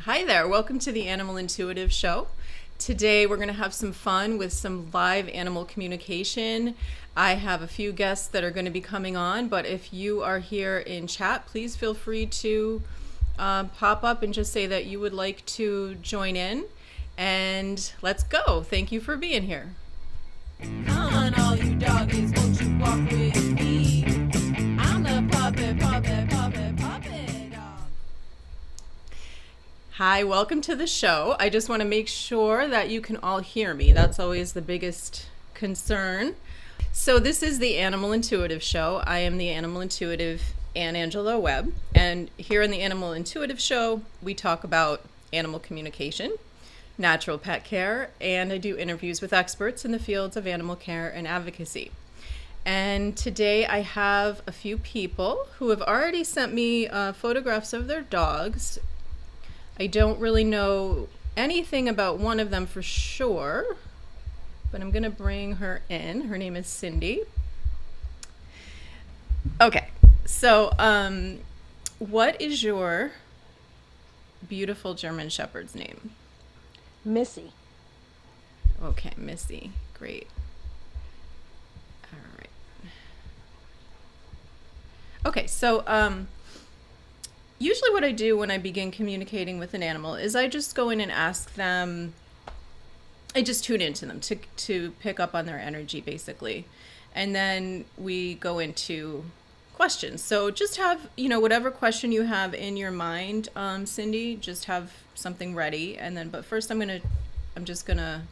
Hi there, welcome to the Animal Intuitive Show. Today we're going to have some fun with some live animal communication. I have a few guests that are going to be coming on, but if you are here in chat, please feel free to pop up and just say that you would like to join in. And let's go. Thank you for being here. Come on, all you doggies, won't you walk with me? I'm the puppet dog. Hi, welcome to the show. I just want to make sure that you can all hear me. That's always the biggest concern. So this is the Animal Intuitive Show. I am the Animal Intuitive Ann Angela Webb. And here in the Animal Intuitive Show, we talk about animal communication, natural pet care, and I do interviews with experts in the fields of animal care and advocacy. And today I have a few people who have already sent me photographs of their dogs. I don't really know anything about one of them for sure, but I'm going to bring her in. Her name is Cindy. Okay, so what is your beautiful German Shepherd's name? Missy. Okay, Missy. Great. All right. Okay, so usually what I do when I begin communicating with an animal is I just go in and ask them, I just tune into them to pick up on their energy, basically. And then we go into questions. So just have, whatever question you have in your mind, Cindy, just have something ready. And then, but first I'm just gonna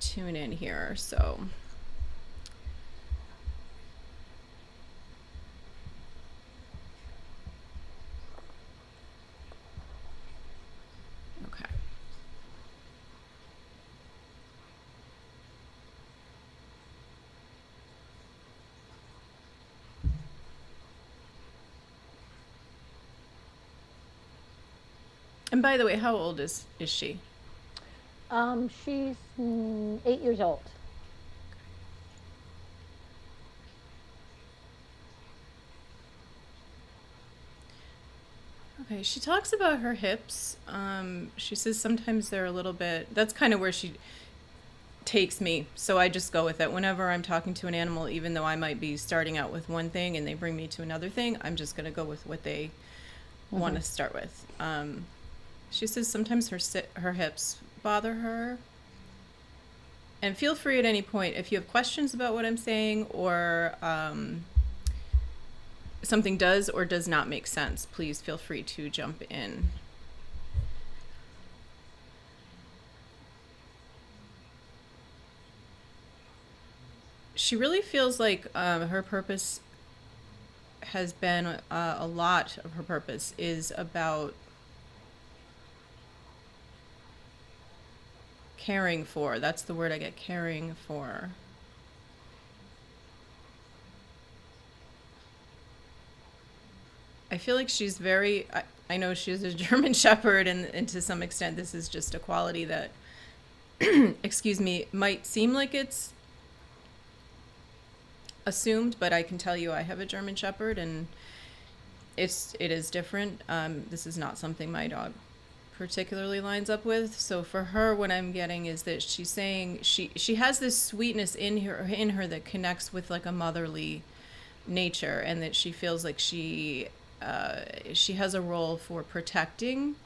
tune in here. So. And by the way, how old is she? She's 8 years old. Okay, she talks about her hips. She says sometimes they're a little bit, that's kind of where she takes me. So I just go with it. Whenever I'm talking to an animal, even though I might be starting out with one thing and they bring me to another thing, I'm just going to go with what they want to start with. She says sometimes her hips bother her. And feel free at any point, if you have questions about what I'm saying or something does or does not make sense, please feel free to jump in. She really feels like her purpose has been, a lot of her purpose is about caring for. That's the word I get, caring for. I feel like she's very, I know she's a German Shepherd and to some extent this is just a quality that, excuse me, might seem like it's assumed, but I can tell you I have a German Shepherd and it is different. This is not something my dog particularly lines up with. So for her, what I'm getting is that she's saying she has this sweetness in her that connects with like a motherly nature, and that she feels like she has a role for protecting,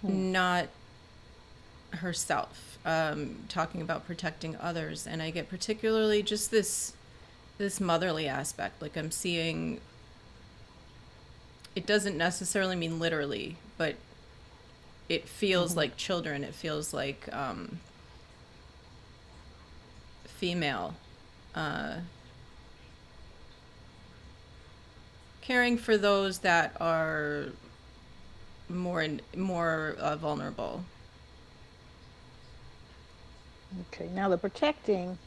not herself, talking about protecting others. And I get particularly just this motherly aspect. Like I'm seeing, it doesn't necessarily mean literally, but it feels like children. It feels like female, caring for those that are more vulnerable. Okay, now the protecting,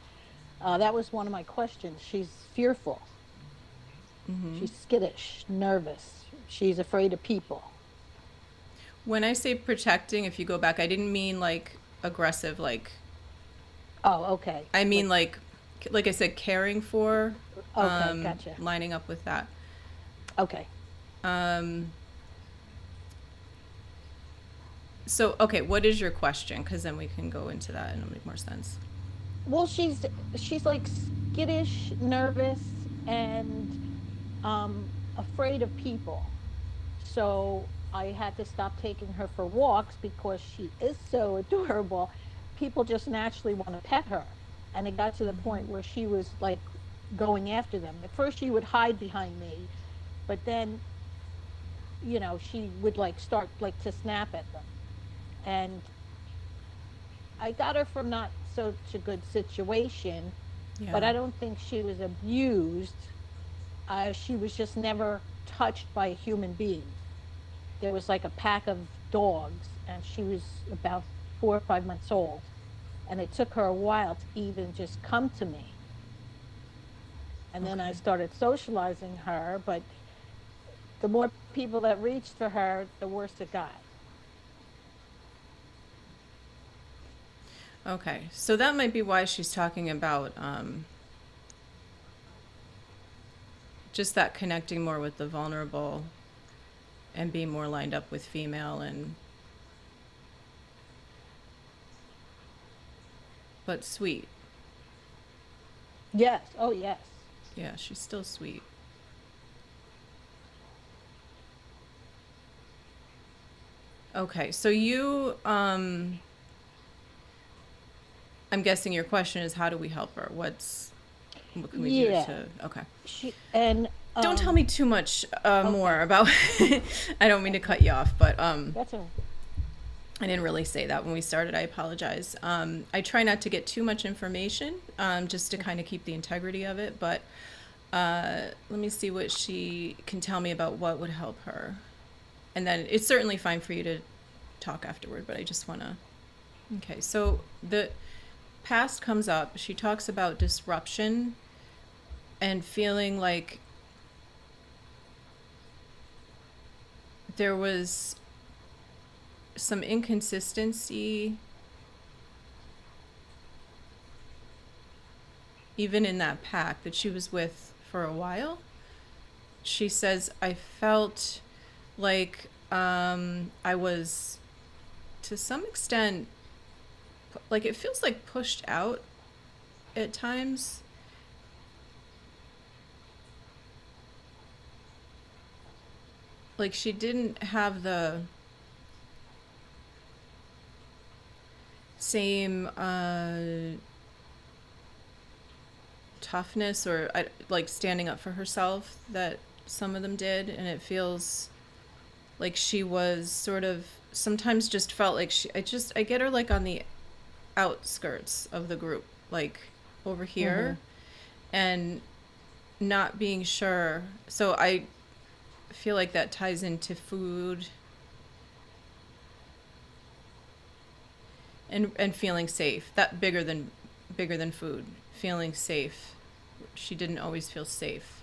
that was one of my questions. She's fearful. She's skittish, nervous. She's afraid of people. When I say protecting, if you go back, I didn't mean like aggressive, like. Oh, okay. I mean like I said, caring for. Okay, gotcha. Lining up with that. Okay. Um, so, okay, what is your question? Because then we can go into that and it'll make more sense. Well, she's like skittish, nervous, and afraid of people. So I had to stop taking her for walks because she is so adorable. People just naturally want to pet her. And it got to the point where she was like going after them. At first, she would hide behind me, but then, she would like start like to snap at them. And I got her from not such a good situation, but Yeah. I don't think she was abused. She was just never touched by a human being. There was like a pack of dogs, and she was about 4 or 5 months old. And it took her a while to even just come to me. And then I Okay. started socializing her, but the more people that reached for her, the worse it got. Okay. So that might be why she's talking about just that connecting more with the vulnerable and being more lined up with female and but sweet. Yes. Oh, yes. Yeah, she's still sweet. Okay, so I'm guessing your question is how do we help her? What can we do Yeah. to okay. She and Don't tell me too much more okay. about I don't mean to cut you off, but That's all. I didn't really say that when we started. I apologize. I try not to get too much information, just to kind of keep the integrity of it. But let me see what she can tell me about what would help her. And then it's certainly fine for you to talk afterward, but I just want to. Okay, so the past comes up. She talks about disruption and feeling like there was some inconsistency even in that pack that she was with for a while. She says, I felt like I was, to some extent, like it feels like pushed out at times. Like she didn't have the same toughness or like standing up for herself that some of them did, and it feels like she was sort of sometimes just felt like I get her like on the outskirts of the group, like over Mm-hmm. here, and not being sure. So I feel like that ties into food and feeling safe. That bigger than food. Feeling safe. She didn't always feel safe.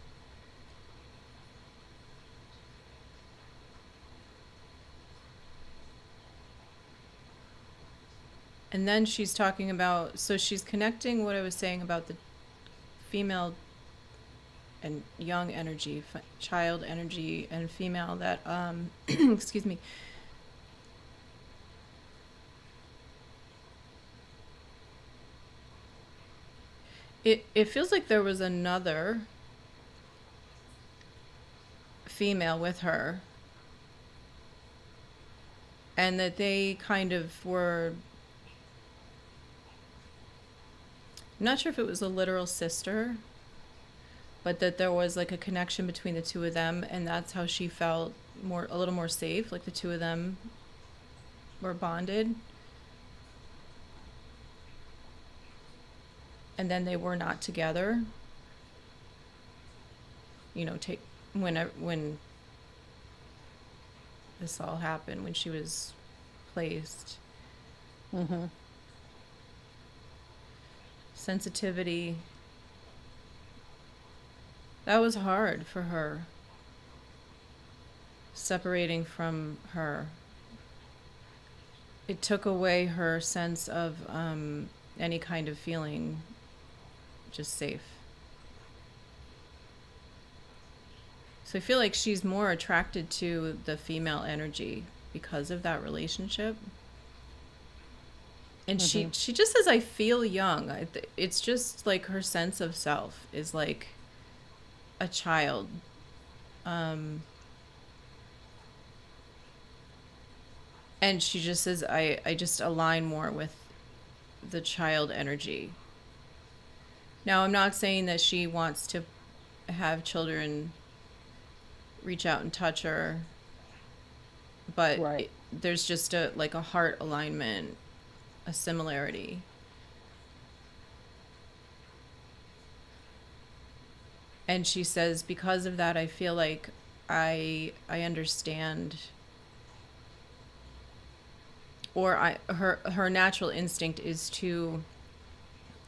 And then she's talking about, so she's connecting what I was saying about the female and young energy, child energy and female that, excuse me, it feels like there was another female with her and that they kind of were, I'm not sure if it was a literal sister, but that there was like a connection between the two of them, and that's how she felt a little more safe, like the two of them were bonded. And then they were not together. Take when this all happened, when she was placed. Mm-hmm. Sensitivity. That was hard for her, separating from her. It took away her sense of any kind of feeling just safe. So I feel like she's more attracted to the female energy because of that relationship. And she just says, I feel young. It's just like her sense of self is like a child. And she just says, I just align more with the child energy. Now, I'm not saying that she wants to have children reach out and touch her, but Right. there's just a like a heart alignment, a similarity. And she says, because of that, I feel like I understand, or her natural instinct is to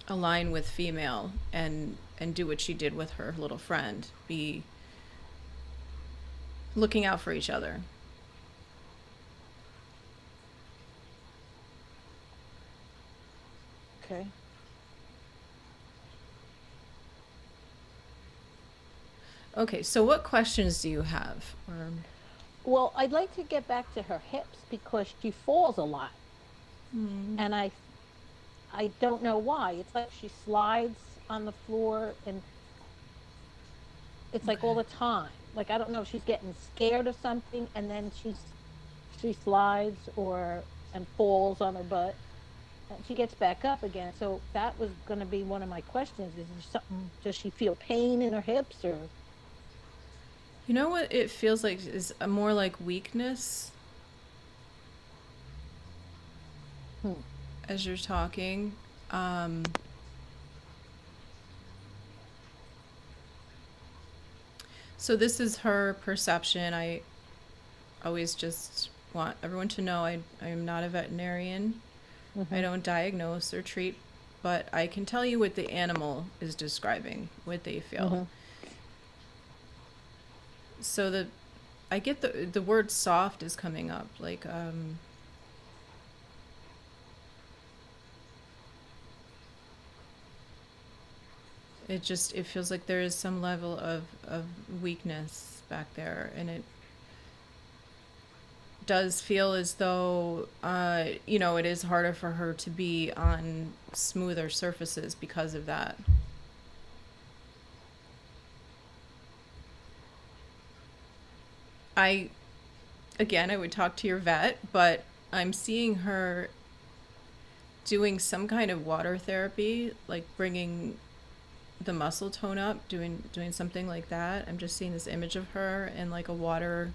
align with female and do what she did with her little friend, be looking out for each other. Okay. Okay, so what questions do you have? Or Well, I'd like to get back to her hips because she falls a lot. And I don't know why. It's like she slides on the floor and it's like all the time. Like I don't know if she's getting scared of something and then she slides or and falls on her butt and she gets back up again. So that was going to be one of my questions. Is there something? Does she feel pain in her hips or? you know what it feels like is a more like weakness Hmm. as you're talking. So this is her perception. I always just want everyone to know I am not a veterinarian. I Mm-hmm. don't diagnose or treat, but I can tell you what the animal is describing, what they feel. Mm-hmm. So I get the word soft is coming up, like it feels like there is some level of weakness back there, and it does feel as though it is harder for her to be on smoother surfaces because of that. I Again, I would talk to your vet, but I'm seeing her doing some kind of water therapy, like bringing the muscle tone up, doing something like that. I'm just seeing this image of her in like a water,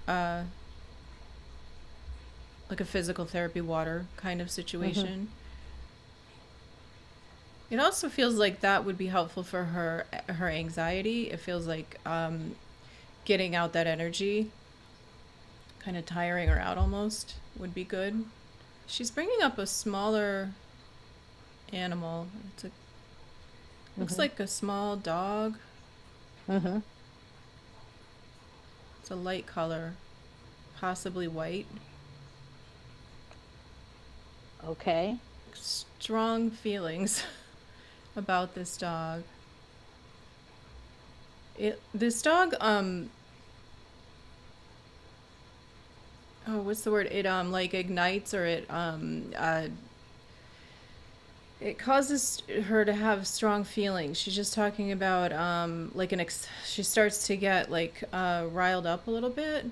uh, like a physical therapy water kind of Mm-hmm. situation. It also feels like that would be helpful for her anxiety. It feels like getting out that energy, kind of tiring her out almost, would be good. She's bringing up a smaller animal. Looks Mm-hmm. like a small dog. Mm-hmm. It's a light color, possibly white. Okay. Strong feelings about this dog. This dog, oh, what's the word? It like ignites, or it causes her to have strong feelings. She's just talking about like she starts to get like riled up a little bit,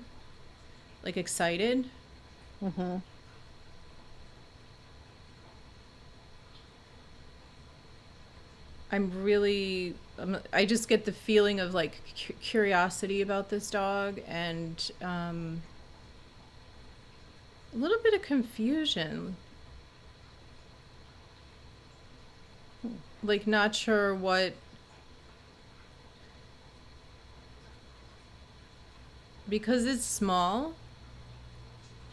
like excited. Mm-hmm. I just get the feeling of like curiosity about this dog, and a little bit of confusion, like not sure what, because it's small.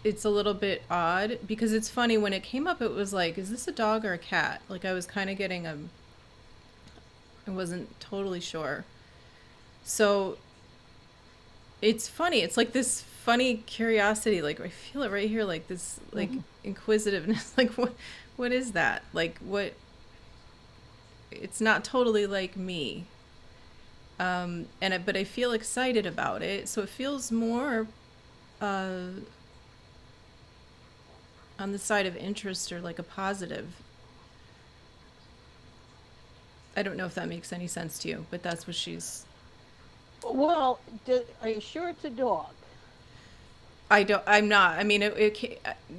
It's a little bit odd because it's funny when it came up. It was like, is this a dog or a cat? Like I was kind of getting I wasn't totally sure. So it's funny. It's like this funny curiosity. Like I feel it right here, like this, like Mm-hmm. inquisitiveness. Like what is that? Like what? It's not totally like me. But I feel excited about it, so it feels more on the side of interest or like a positive. I don't know if that makes any sense to you, but that's what she's. Well, are you sure it's a dog? I'm not. I mean,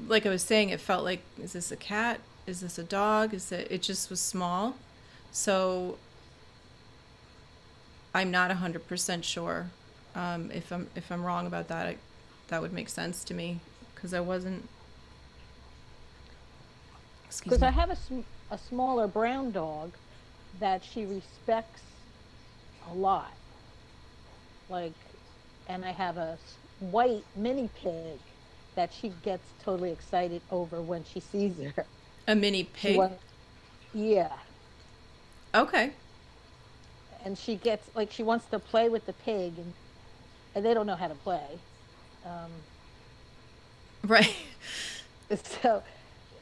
like I was saying, it felt like, is this a cat? Is this a dog? It just was small. So I'm not 100% sure. If I'm wrong about that, that would make sense to me because I wasn't. Excuse Because me. I have a smaller brown dog that she respects a lot. Like, and I have a white mini pig that she gets totally excited over when she sees her. A mini She pig? wants, yeah. Okay. And she gets, like, she wants to play with the pig, and they don't know how to play. Right. So,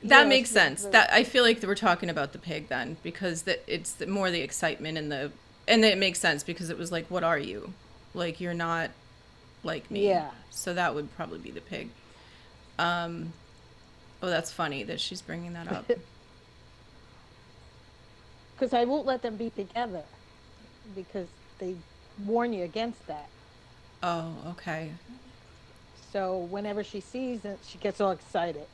That makes sense. That I feel like we're talking about the pig then, because it's more the excitement and it makes sense because it was like, what are you? Like, you're not like me. Yeah. So that would probably be the pig. Oh, that's funny that she's bringing that up. Because I won't let them be together because they warn you against that. Oh, okay. So whenever she sees it, she gets all excited.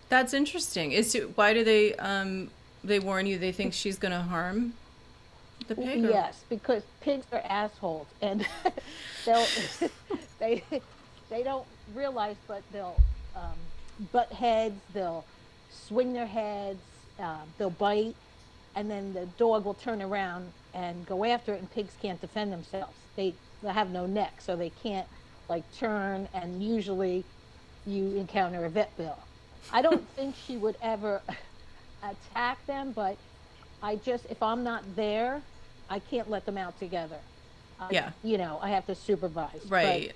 That's interesting. Why do they warn you? They think she's gonna harm the pig? Or? Yes, because pigs are assholes, and they'll they they don't realize, but they'll butt heads, they'll swing their heads, they'll bite, and then the dog will turn around and go after it. And pigs can't defend themselves. They have no neck, so they can't like turn. And usually, you encounter a vet bill. I don't think she would ever attack them, but if I'm not there, I can't let them out together. Yeah. I have to supervise. Right.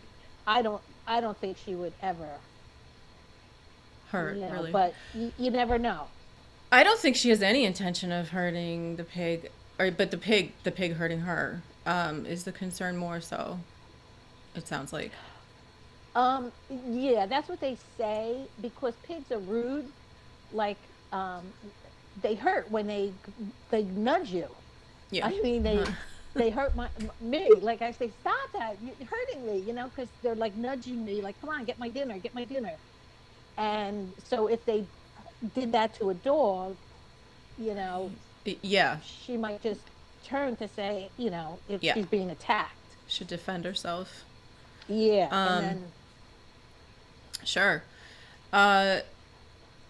But I don't think she would ever Hurt, really. But you never know. I don't think she has any intention of hurting the pig, but the pig hurting her is the concern more so. It sounds like. Yeah, that's what they say because pigs are rude. Like, they hurt when they nudge you. Yeah. I mean, they hurt me. Like I say, stop that! You're hurting me. Because they're like nudging me. Like, come on, get my dinner, get my dinner. And so if they did that to a dog, yeah, she might just turn to say, if Yeah. she's being attacked. Should defend herself. Yeah, and then Sure.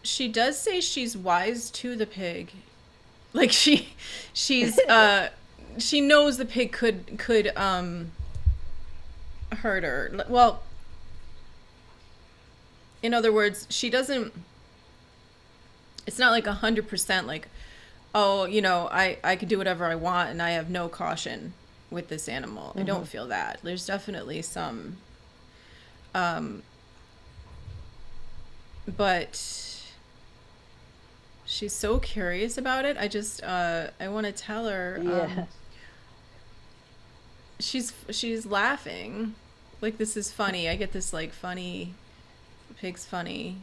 She does say she's wise to the pig. Like she's she knows the pig could hurt her. Well, in other words, she doesn't. It's not like 100% like, oh, I could do whatever I want and I have no caution with this animal. I don't feel that. There's definitely some. But she's so curious about it. I want to tell her. yeah. She's laughing, like this is funny. I get this like funny, pig's funny.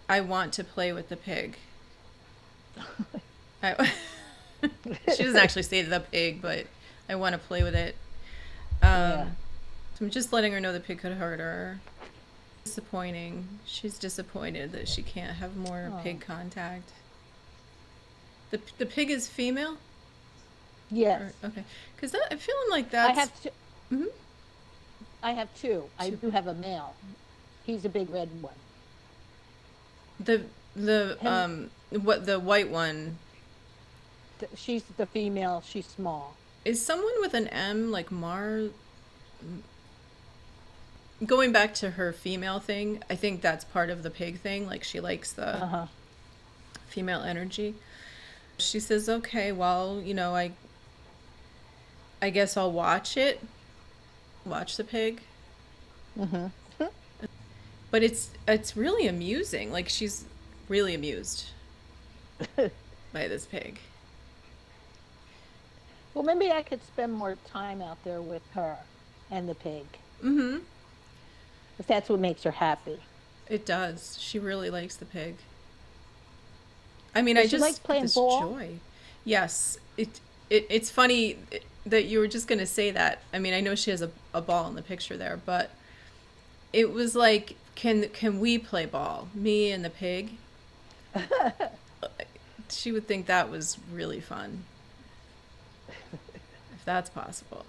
I want to play with the pig. She doesn't actually say the pig, but I want to play with it. Yeah. So I'm just letting her know the pig could hurt her. Disappointing. She's disappointed that she can't have more pig contact. The pig is female? Yes. Okay. Because I'm feeling like that's... I have two. Mhm. I have two. I do have a male. He's a big red one. The white one She's the female. She's small. is someone with an M, like going back to her female thing. I think that's part of the pig thing. Like she likes the female energy. She says, "Okay, well, I guess I'll watch the pig." Mm-hmm. But it's really amusing. Like she's really amused by this pig. Well, maybe I could spend more time out there with her and the pig, Mm-hmm. if that's what makes her happy. It does. She really likes the pig. I mean, I Does she just like get playing this ball? joy. Yes, it's funny that you were just gonna say that. I mean, I know she has a ball in the picture there, but it was like, can we play ball? Me and the pig. She would think that was really fun, if that's possible.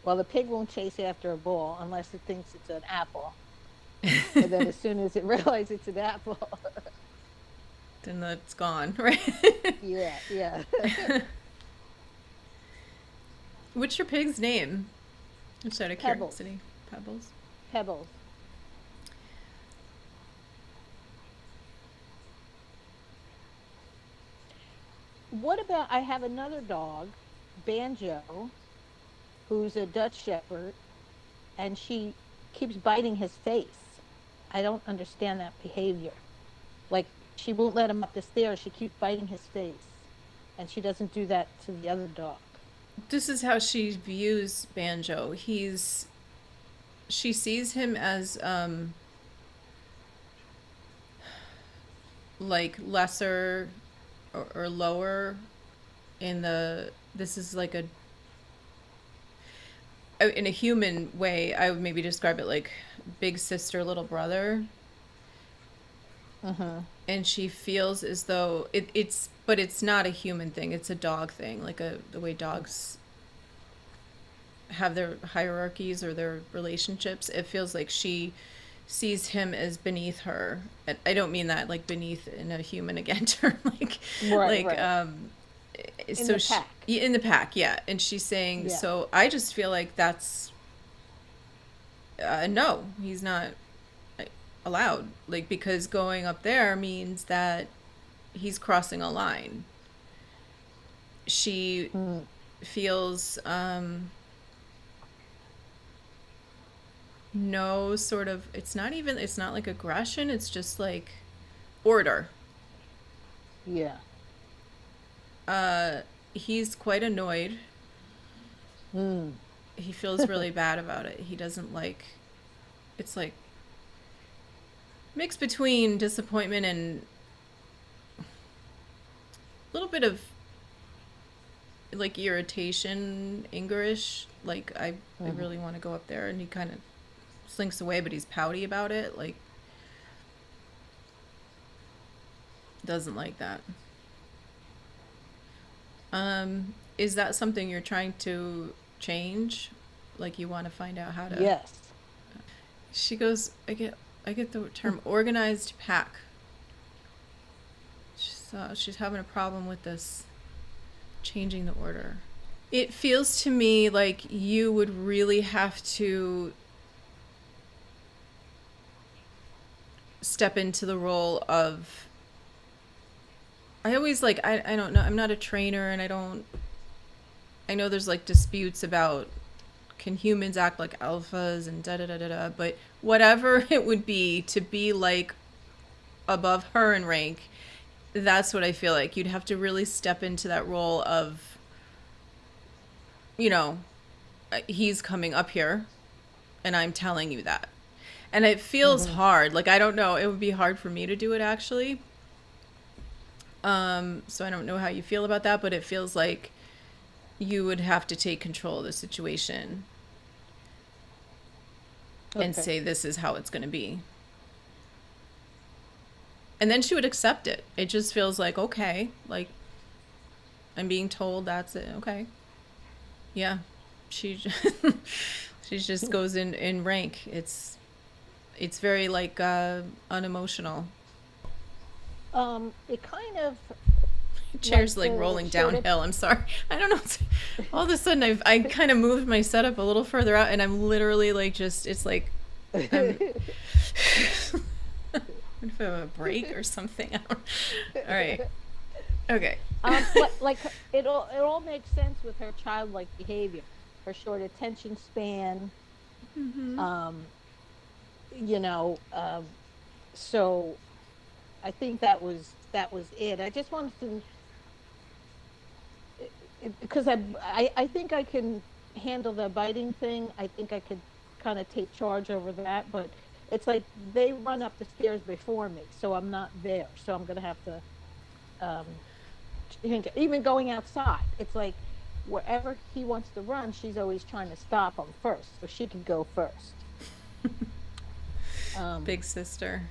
Well, the pig won't chase after a ball unless it thinks it's an apple. And then as soon as it realizes it's an apple, Then that's gone, right? yeah, yeah. What's your pig's name? Just out of Pebbles, curiosity. Pebbles. pebbles. What about, I have another dog, Banjo, who's a Dutch Shepherd, and she keeps biting his face. I don't understand that behavior. Like, she won't let him up the stairs. She keeps biting his face. And she doesn't do that to the other dog. This is how she views Banjo. She sees him as like lesser or lower in the this is like a in a human way. I would maybe describe it like big sister, little brother. Uh-huh. And she feels as though it's but it's not a human thing, it's a dog thing, like the way dogs have their hierarchies or their relationships. It feels like she sees him as beneath her, and I don't mean that like beneath in a human again term, Right, like right. In so the she, pack. in the pack, yeah. And she's saying, Yeah. so I just feel like that's no, he's not allowed, like, because going up there means that he's crossing a line. She Mm. feels no sort of, it's not like aggression, it's just like order. Yeah. He's quite annoyed. Mm. He feels really bad about it. He doesn't like, it's like mixed between disappointment and a little bit of like irritation, angerish. Like I Mhm. really want to go up there, and he kind of slinks away, but he's pouty about it. Like doesn't like that. Is that something you're trying to change? Like you want to find out how to? Yes. She goes, I get the term organized pack. She's having a problem with this changing the order. It feels to me like you would really have to step into the role of, I always like, I don't know, I'm not a trainer, and I know there's like disputes about can humans act like alphas and da da da da da, but whatever it would be to be like above her in rank, that's what I feel like. You'd have to really step into that role of, you know, he's coming up here and I'm telling you that. And it feels Hmm. hard. Like, I don't know. It would be hard for me to do it, actually. So I don't know how you feel about that, but it feels like you would have to take control of the situation and Okay. say, this is how it's going to be. And then she would accept it. It just feels like, okay, like I'm being told that's it. Okay. Yeah. She she just goes in rank. It's very like unemotional. It kind of like Chair's like the rolling short. downhill. I'm sorry. I don't know. All of a sudden I kind of moved my setup a little further out, and I'm literally like just it's like I'm if I have a break or something. All right. Okay. Like it all makes sense with her childlike behavior, her short attention span. Mm-hmm. Um, you know, so I think that was it. I just wanted to because I think I can handle the biting thing. I think I could kind of take charge over that, but it's like they run up the stairs before me, so I'm not there. So I'm gonna have to um even going outside. It's like wherever he wants to run, she's always trying to stop him first, so she can go first. Um, Big sister.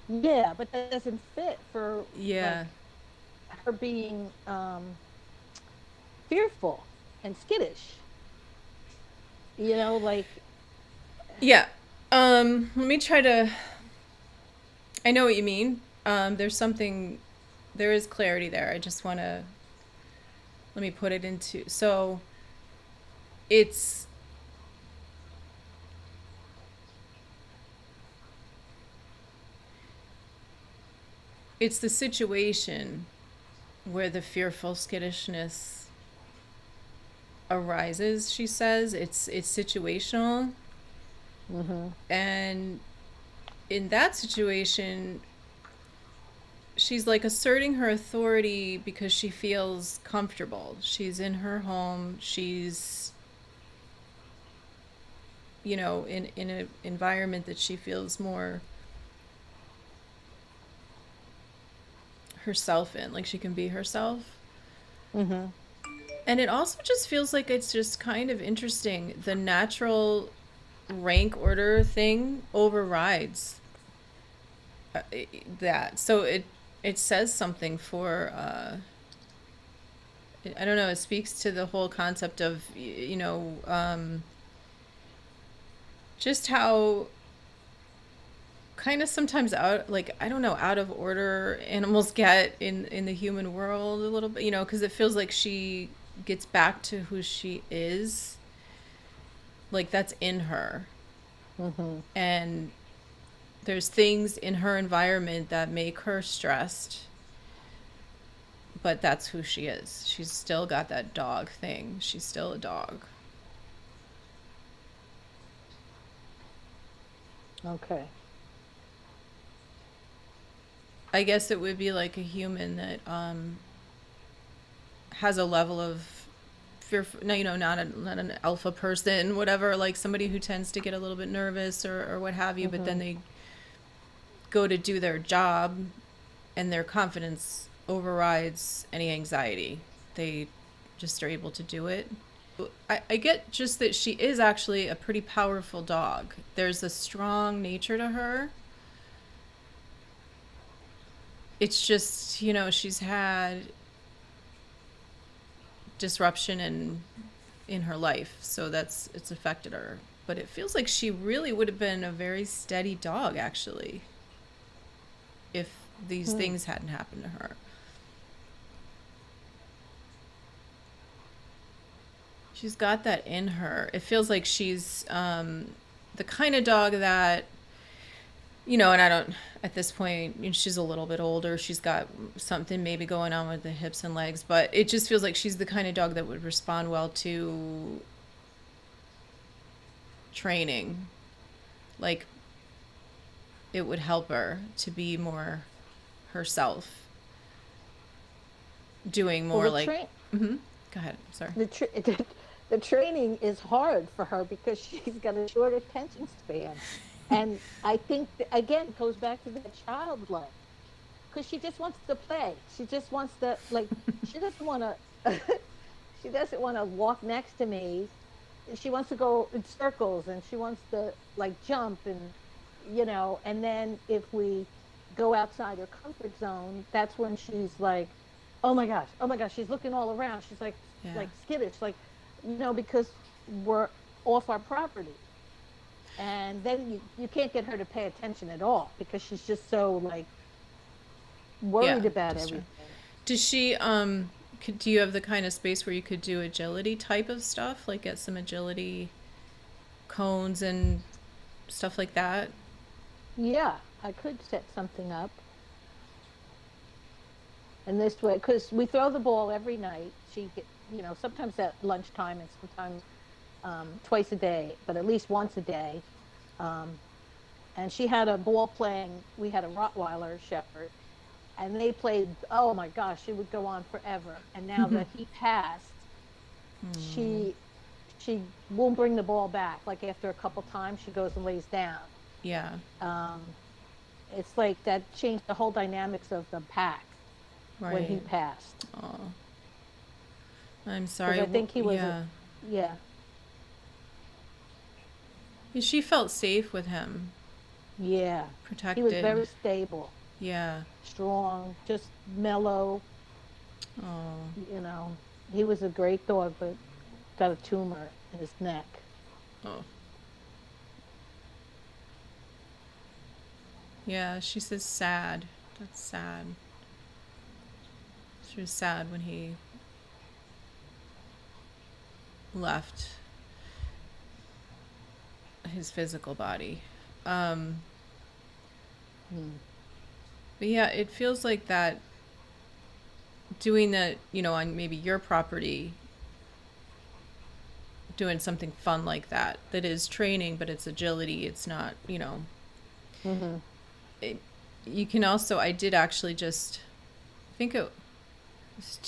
yeah, but that doesn't fit for like Yeah. her being fearful and skittish. Like Yeah. Let me try to. I know what you mean. There's something. There is clarity there. I just want to. Let me put it into. So it's. It's the situation where the fearful skittishness arises, she says. It's situational. hmm And in that situation, she's like asserting her authority because she feels comfortable. She's in her home. She's, in an environment that she feels more herself in, like she can be herself. hmm And it also just feels like it's just kind of interesting. The natural rank order thing overrides that. So it says something for I don't know, it speaks to the whole concept of just how kind of sometimes out, like, I don't know, out of order animals get in the human world a little bit, because it feels like she gets back to who she is, like that's in her. hmm And there's things in her environment that make her stressed, but that's who she is. She's still got that dog thing. She's still a dog. Okay. I guess it would be like a human that has a level of fear. No, not an alpha person, whatever. Like somebody who tends to get a little bit nervous or what have you. But then hmm they go to do their job, and their confidence overrides any anxiety. They just are able to do it. I get just that she is actually a pretty powerful dog. There's a strong nature to her. It's just, she's had disruption in her life, so it's affected her. But it feels like she really would have been a very steady dog, actually, if these Hmm. things hadn't happened to her. She's got that in her. It feels like she's the kind of dog that, and I don't, at this point, she's a little bit older. She's got something maybe going on with the hips and legs, but it just feels like she's the kind of dog that would respond well to training. Like, it would help her to be more herself, doing Well, more like, mm-hmm. Go ahead. Sorry. the tra- the training is hard for her because she's got a short attention span, and I think again it goes back to that childlike because she just wants to play. She just wants to like. She doesn't want to. She doesn't want to walk next to me. She wants to go in circles and she wants to like jump and then if we go outside her comfort zone, that's when she's like, oh my gosh, she's looking all around. She's Yeah. like skittish, like because we're off our property. And then you can't get her to pay attention at all because she's just so like Yeah. worried about Just true. everything. Does she do you have the kind of space where you could do agility type of stuff, like get some agility cones and stuff like that? Yeah, I could set something up. And this way, because we throw the ball every night. Sometimes at lunchtime and sometimes twice a day, but at least once a day. Um, and she had a ball playing. We had a rottweiler shepherd, and they played, oh my gosh, it would go on forever. And now that he passed, she she won't bring the ball back. Like after a couple times, she goes and lays down. Yeah. Um, it's like that changed the whole dynamics of the pack when he Right. passed. Oh, I'm Because sorry. I think he was, Yeah. yeah, She felt safe with him, yeah. He was protected. very stable, Yeah. strong, just mellow. Oh. You know, he was a great dog, but got a tumor in his neck. Oh. Yeah, she says sad. That's sad. She was sad when he left his physical body. Um, Hmm. but yeah, it feels like that doing that, on maybe your property, doing something fun like that, that is training, but it's agility. It's not, Hmm. it, you can also, I did actually just think it was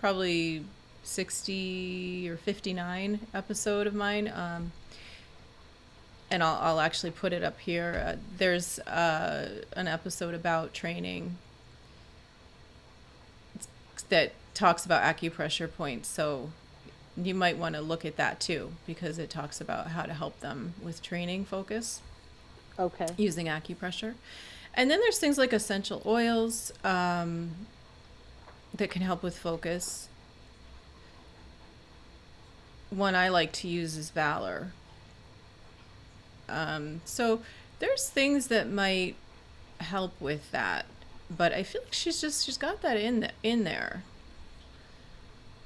probably 60 or 59 episode of mine. And I'll actually put it up here. There's an episode about training that talks about acupressure points. So you might want to look at that too, because it talks about how to help them with training focus Okay. using acupressure. And then there's things like essential oils that can help with focus. One I like to use is Valor. So there's things that might help with that, but I feel like she's got that in there.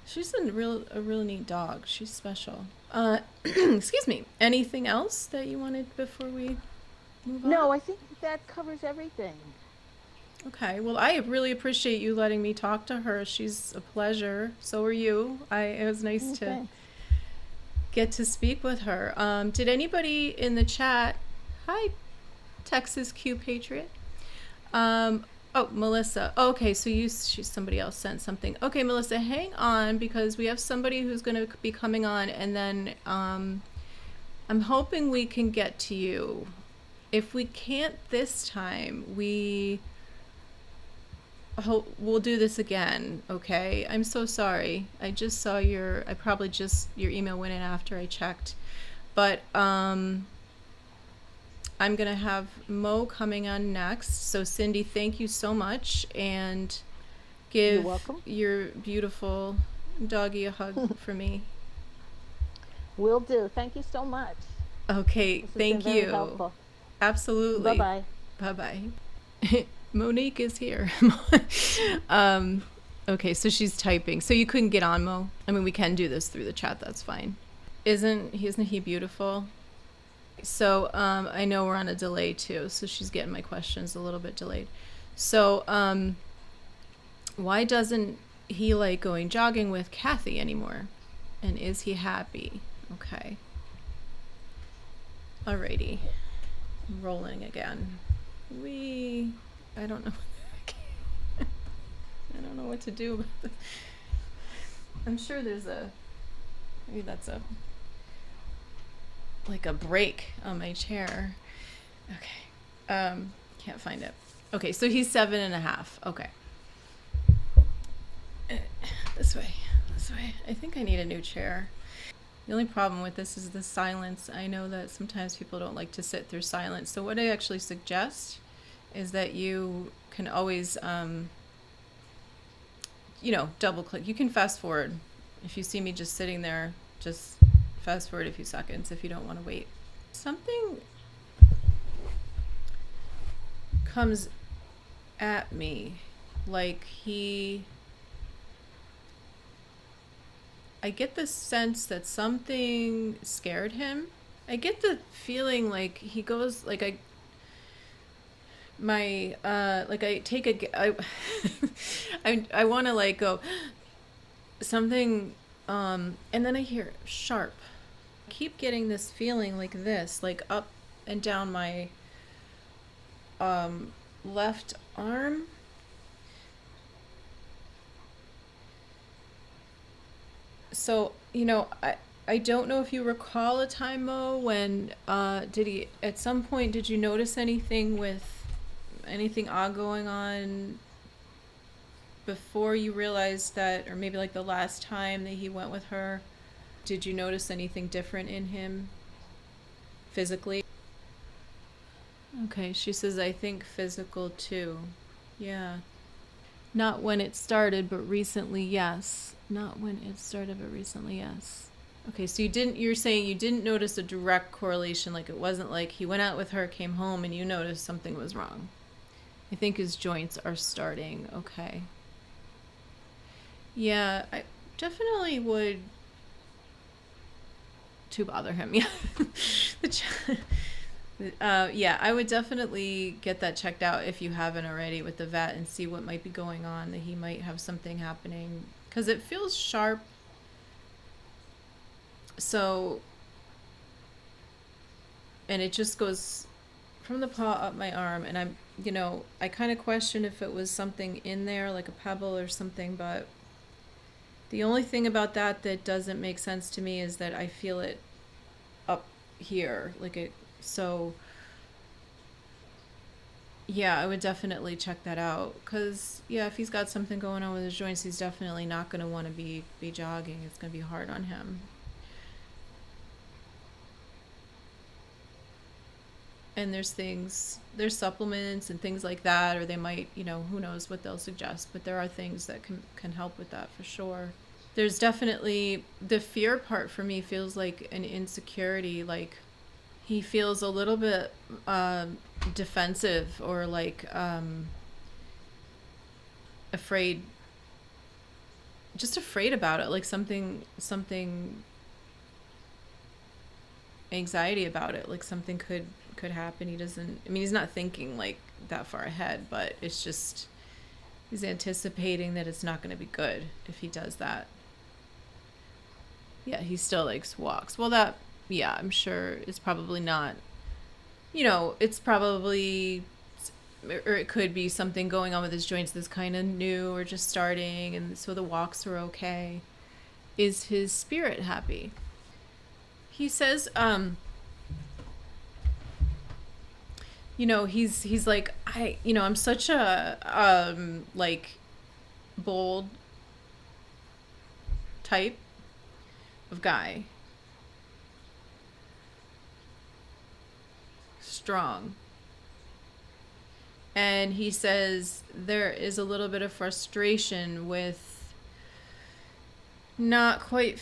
She's a real neat dog. She's special. Excuse me. Anything else that you wanted before we move on? No, I think that covers everything. Okay. Well, I really appreciate you letting me talk to her. She's a pleasure. So are you. It was nice to Thanks. get to speak with her. Did anybody in the chat? Hi, Texas Q Patriot. Oh, Melissa. Okay, so somebody else sent something. Okay, Melissa, hang on because we have somebody who's going to be coming on, and then I'm hoping we can get to you. If we can't this time, we'll do this again. Okay, I'm so sorry. I just saw your email went in after I checked, but I'm going to have Mo coming on next. So, Cindy, thank you so much. And You're give welcome. your beautiful doggy a hug for me. Will do. Thank you so much. Okay, This has thank been very you. helpful. Absolutely. Bye-bye. Bye-bye. Monique is here. Okay, so she's typing. So you couldn't get on, Mo? I mean, we can do this through the chat. That's fine. Isn't he beautiful? So I know we're on a delay too, so she's getting my questions a little bit delayed. So why doesn't he like going jogging with Kathy anymore? And is he happy? Okay. Alrighty. I'm rolling again. I don't know. I don't know what to do about this. I'm sure there's maybe that's like a break on my chair. Okay. Can't find it. Okay, so he's 7.5. Okay. This way. I think I need a new chair. The only problem with this is the silence. I know that sometimes people don't like to sit through silence. So what I actually suggest is that you can always, double click. You can fast forward. If you see me just sitting there, just fast forward a few seconds if you don't want to wait. Something comes at me like I get the sense that something scared him. I get the feeling like he goes like I take I want to like go something and then I hear sharp. I keep getting this feeling like this, like up and down my left arm. So, I don't know if you recall a time, Mo, when at some point, did you notice anything odd going on before you realized that, or maybe like the last time that he went with her? Did you notice anything different in him physically? Okay, she says, I think physical too. Yeah. Not when it started, but recently, yes. Not when it started, but recently, yes. Okay, so you're saying you didn't notice a direct correlation, like it wasn't like he went out with her, came home, and you noticed something was wrong. I think his joints are starting. Okay. Yeah, I definitely would to bother him. Yeah. Yeah, I would definitely get that checked out if you haven't already with the vet and see what might be going on, that he might have something happening. Because it feels sharp. So, and it just goes from the paw up my arm. And I kind of question if it was something in there, like a pebble or something. But the only thing about that doesn't make sense to me is that I feel it up here. So, yeah, I would definitely check that out. Because, yeah, if he's got something going on with his joints, he's definitely not going to want to be jogging. It's going to be hard on him. And there's supplements and things like that, or they might, who knows what they'll suggest. But there are things that can help with that for sure. There's definitely, the fear part for me feels like an insecurity, like he feels a little bit defensive, or like afraid about it, like something anxiety about it, like something could happen. He's not thinking like that far ahead, but it's just he's anticipating that it's not going to be good if he does that. Yeah, he still likes walks. Well, that, yeah, I'm sure it's probably not, it's probably, or it could be something going on with his joints that's kind of new or just starting, and so the walks are okay. Is his spirit happy? He says, he's like, I'm such a, like, bold type of guy. Strong. And he says there is a little bit of frustration with not quite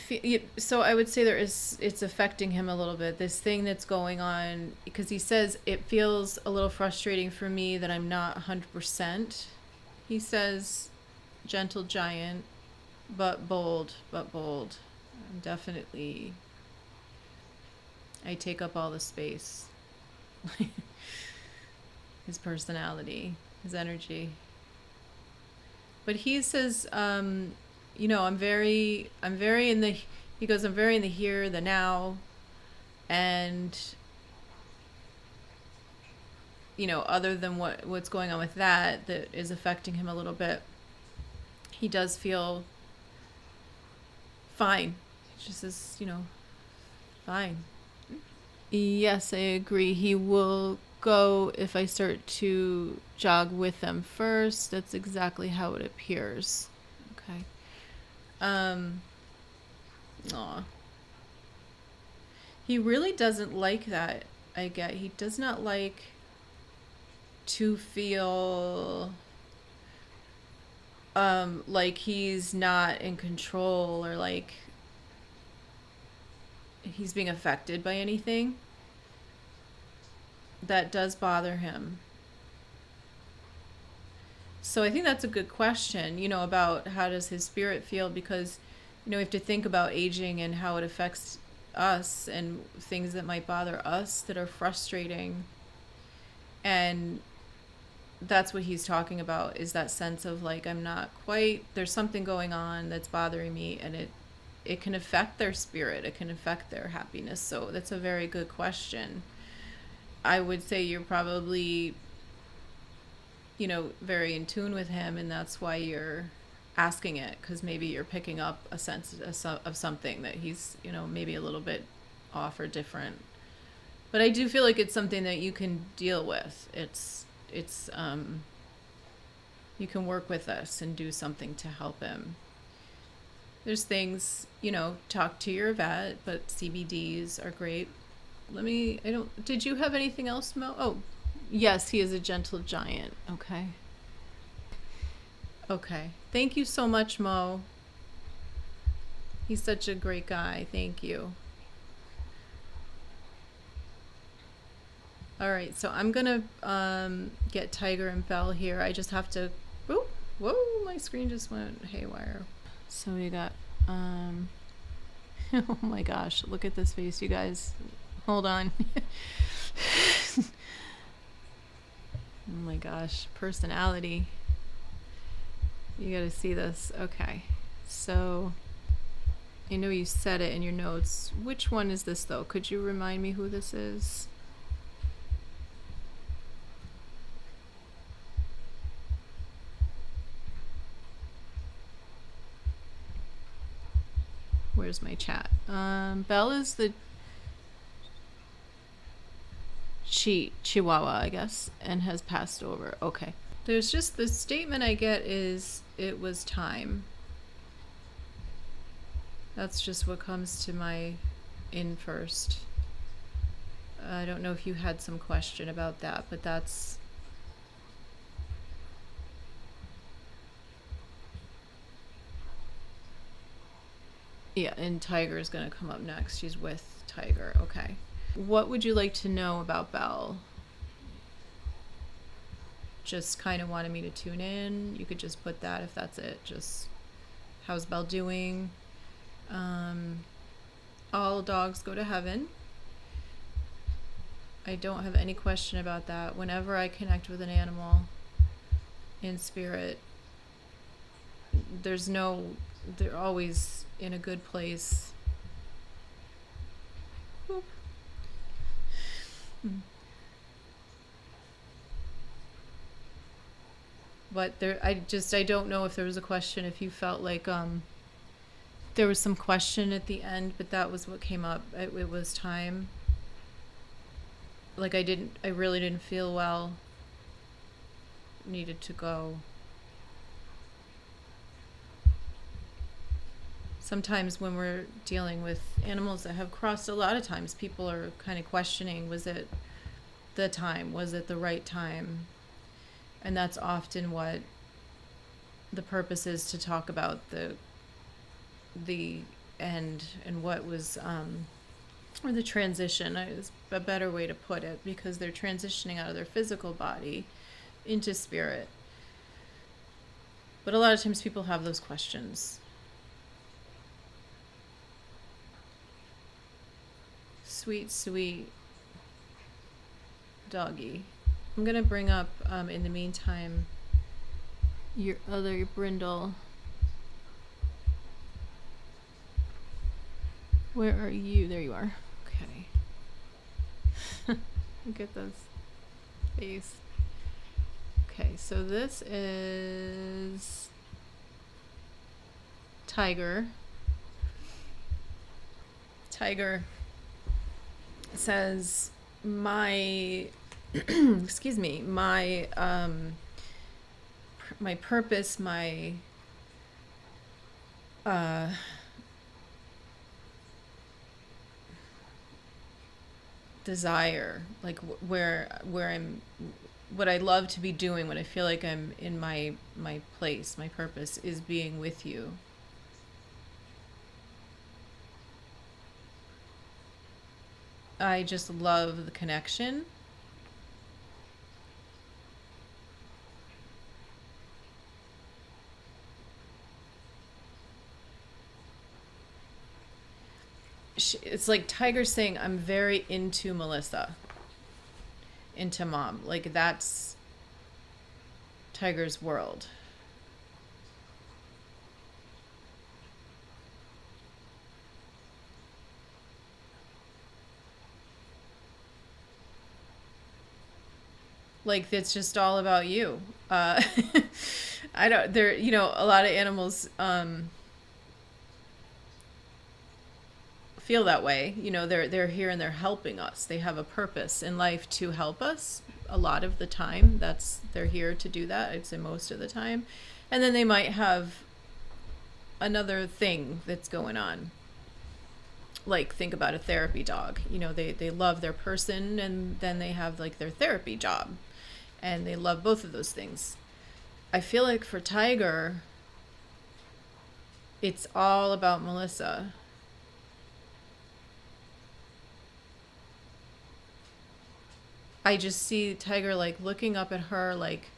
so I would say it's affecting him a little bit, this thing that's going on, because he says it feels a little frustrating for me that I'm not 100%. He says gentle giant, but bold. Definitely, I take up all the space. His personality, his energy. But he says, I'm very in the, he goes, I'm very in the here, the now, and, other than what's going on with that is affecting him a little bit, he does feel fine. He just says, fine. Yes, I agree. He will go if I start to jog with them first. That's exactly how it appears. Okay. Aw. He really doesn't like that, I get. He does not like to feel like he's not in control, or like he's being affected by anything. That does bother him. So I think that's a good question, about how does his spirit feel, because, we have to think about aging and how it affects us and things that might bother us that are frustrating. And that's what he's talking about, is that sense of like, I'm not quite, there's something going on that's bothering me, and it can affect their spirit. It can affect their happiness. So that's a very good question. I would say you're probably you know, very in tune with him, and that's why you're asking it, because maybe you're picking up a sense of something that he's, you know, maybe a little bit off or different. But I do feel like it's something that you can deal with. It's you can work with us and do something to help him. There's things, you know, talk to your vet, but CBDs are great. Did you have anything else, Mo? Oh, yes, he is a gentle giant. Okay. Okay. Thank you so much, Mo. He's such a great guy. Thank you. All right, so I'm gonna get Tiger and Belle here. I just have to. Whoa, my screen just went haywire. So we got. Oh my gosh! Look at this face, you guys. Hold on. Oh my gosh, personality. You gotta see this. Okay, so I know you said it in your notes. Which one is this though? Could you remind me who this is? Where's my chat? Belle is the chihuahua, I guess, and has passed over. Okay. There's just the statement I get is it was time. That's just what comes to my in first. I don't know if you had some question about that, but that's. Yeah, and Tiger is going to come up next. She's with Tiger. Okay. What would you like to know about Belle? Just kind of wanted me to tune in. You could just put that if that's it. Just how's Belle doing? All dogs go to heaven. I don't have any question about that. Whenever I connect with an animal in spirit, they're always in a good place. Boop. But I don't know if there was a question, if you felt like there was some question at the end, but that was what came up. It was time. Like I really didn't feel well. Needed to go. Sometimes when we're dealing with animals that have crossed, a lot of times people are kind of questioning, was it the time? Was it the right time? And that's often what the purpose is, to talk about the end and what was, or the transition is a better way to put it, because they're transitioning out of their physical body into spirit. But a lot of times people have those questions. Sweet, sweet doggy. I'm gonna bring up, in the meantime, your other brindle. Where are you? There you are. Okay. Look at this face. Okay, so this is Tiger. Tiger says, my excuse me, my purpose, my desire, like where I'm, what I love to be doing, when I feel like I'm in my place, my purpose is being with you. I just love the connection. It's like Tiger saying, I'm very into Melissa, into mom. Like, that's Tiger's world. Like it's just all about you. Uh, I don't. There, a lot of animals feel that way. They're here and they're helping us. They have a purpose in life to help us. A lot of the time, they're here to do that. I'd say most of the time, and then they might have another thing that's going on. Like think about a therapy dog. They love their person, and then they have like their therapy job, and they love both of those things. I feel like for Tiger, it's all about Melissa. I just see Tiger like looking up at her, like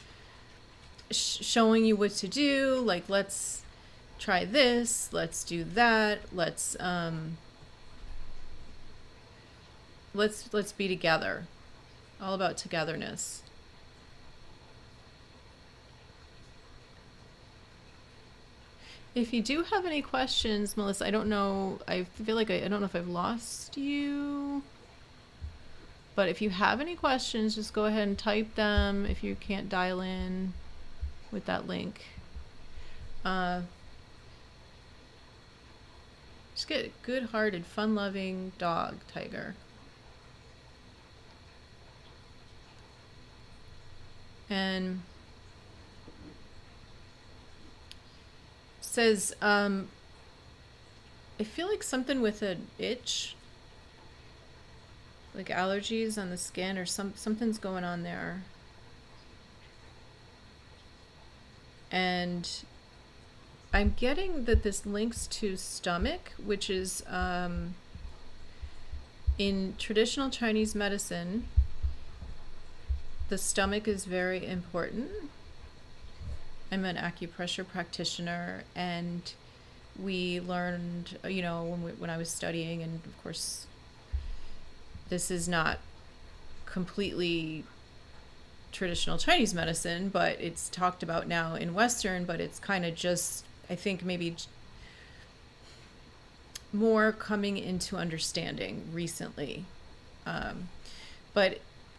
showing you what to do. Like, let's try this, let's do that, let's be together. All about togetherness. If you do have any questions, Melissa, I don't know. I feel like I don't know if I've lost you. But if you have any questions, just go ahead and type them if you can't dial in with that link. Just get a good-hearted, fun-loving dog, Tiger. And says, I feel like something with an itch, like allergies on the skin, or something's going on there. And I'm getting that this links to stomach, which is in traditional Chinese medicine, the stomach is very important. I'm an acupressure practitioner, and we learned, when I was studying, and of course, this is not completely traditional Chinese medicine, but it's talked about now in Western, but it's kind of just, I think, maybe more coming into understanding recently. But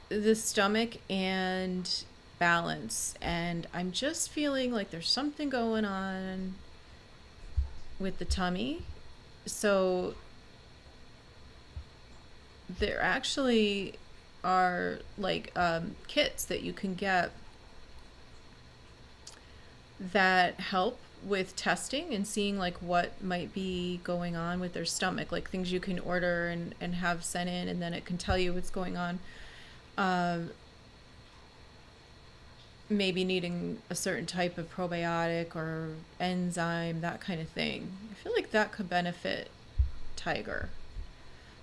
the stomach and balance, and I'm just feeling like there's something going on with the tummy. So there actually are like kits that you can get that help with testing and seeing like what might be going on with their stomach, like things you can order and have sent in, and then it can tell you what's going on. Maybe needing a certain type of probiotic or enzyme, that kind of thing. I feel like that could benefit Tiger.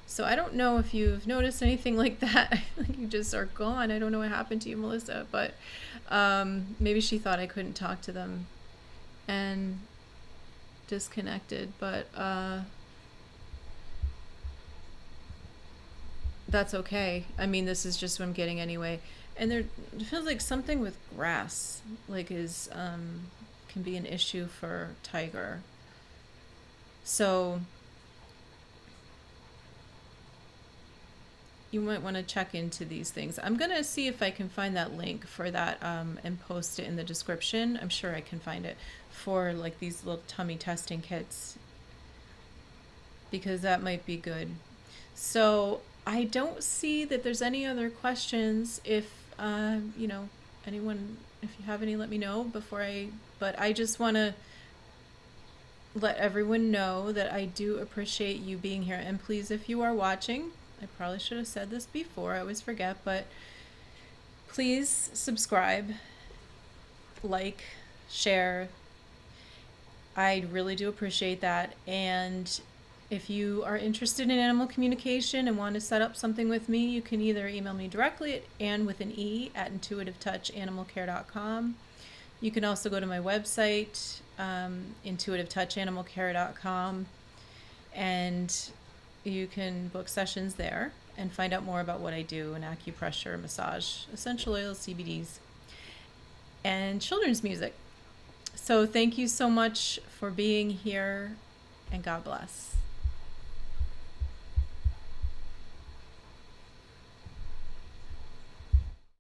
So I don't know if you've noticed anything like that. Like you just are gone. I don't know what happened to you, Melissa, but maybe she thought I couldn't talk to them and disconnected, but that's okay. I mean, this is just what I'm getting anyway. And there it feels like something with grass, like is can be an issue for Tiger. So you might want to check into these things. I'm going to see if I can find that link for that and post it in the description. I'm sure I can find it for like these little tummy testing kits, because that might be good. So I don't see that there's any other questions. If, anyone, if you have any, let me know but I just want to let everyone know that I do appreciate you being here. And please, if you are watching, I probably should have said this before, I always forget, but please subscribe, like, share. I really do appreciate that. And if you are interested in animal communication and want to set up something with me, you can either email me directly at Ann with an E at intuitivetouchanimalcare.com. You can also go to my website, intuitivetouchanimalcare.com, and you can book sessions there and find out more about what I do in acupressure, massage, essential oils, CBDs, and children's music. So thank you so much for being here, and God bless.